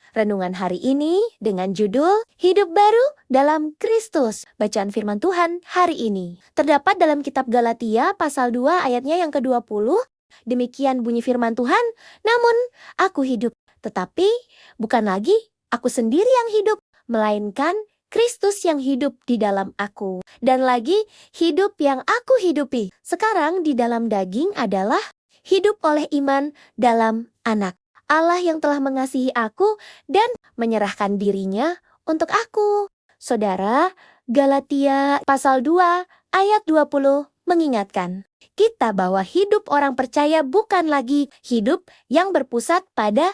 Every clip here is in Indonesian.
Renungan hari ini dengan judul Hidup Baru dalam Kristus. Bacaan firman Tuhan hari ini terdapat dalam kitab Galatia pasal 2 ayatnya yang ke-20. Demikian bunyi firman Tuhan, namun aku hidup, tetapi bukan lagi aku sendiri yang hidup, melainkan Kristus yang hidup di dalam aku. Dan lagi hidup yang aku hidupi sekarang di dalam daging adalah hidup oleh iman dalam Anak Allah yang telah mengasihi aku dan menyerahkan dirinya untuk aku. Saudara, Galatia pasal 2 ayat 20 mengingatkan kita bahwa hidup orang percaya bukan lagi hidup yang berpusat pada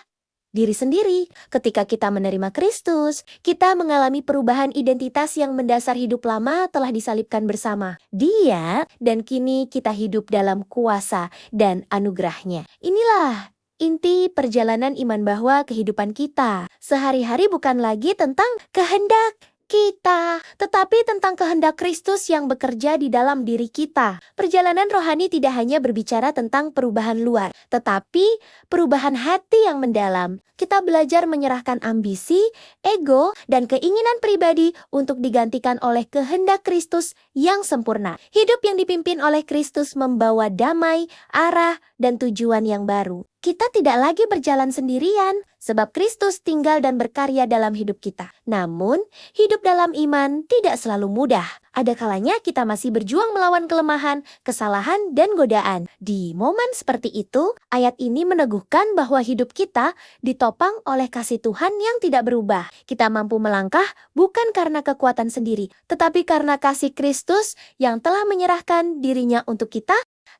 diri sendiri. Ketika kita menerima Kristus, kita mengalami perubahan identitas yang mendasar hidup lama telah disalibkan bersama Dia, dan kini kita hidup dalam kuasa dan anugerah-Nya. Inilah inti perjalanan iman, bahwa kehidupan kita sehari-hari bukan lagi tentang kehendak kita, tetapi tentang kehendak Kristus yang bekerja di dalam diri kita. Perjalanan rohani tidak hanya berbicara tentang perubahan luar, tetapi perubahan hati yang mendalam. Kita belajar menyerahkan ambisi, ego, dan keinginan pribadi untuk digantikan oleh kehendak Kristus yang sempurna. Hidup yang dipimpin oleh Kristus membawa damai, arah, dan tujuan yang baru. Kita tidak lagi berjalan sendirian, sebab Kristus tinggal dan berkarya dalam hidup kita. Namun, hidup dalam iman tidak selalu mudah. Ada kalanya kita masih berjuang melawan kelemahan, kesalahan, dan godaan. Di momen seperti itu, ayat ini meneguhkan bahwa hidup kita ditopang oleh kasih Tuhan yang tidak berubah. Kita mampu melangkah bukan karena kekuatan sendiri, tetapi karena kasih Kristus yang telah menyerahkan dirinya untuk kita.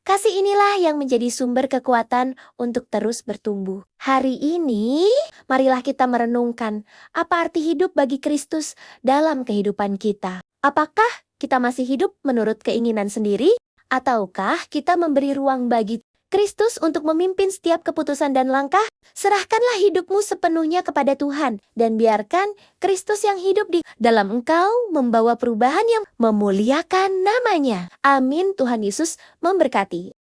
Kasih inilah yang menjadi sumber kekuatan untuk terus bertumbuh. Hari ini, marilah kita merenungkan apa arti hidup bagi Kristus dalam kehidupan kita. Apakah kita masih hidup menurut keinginan sendiri? Ataukah kita memberi ruang bagi Kristus untuk memimpin setiap keputusan dan langkah? Serahkanlah hidupmu sepenuhnya kepada Tuhan, dan biarkan Kristus yang hidup di dalam engkau membawa perubahan yang memuliakan namanya. Amin. Tuhan Yesus memberkati.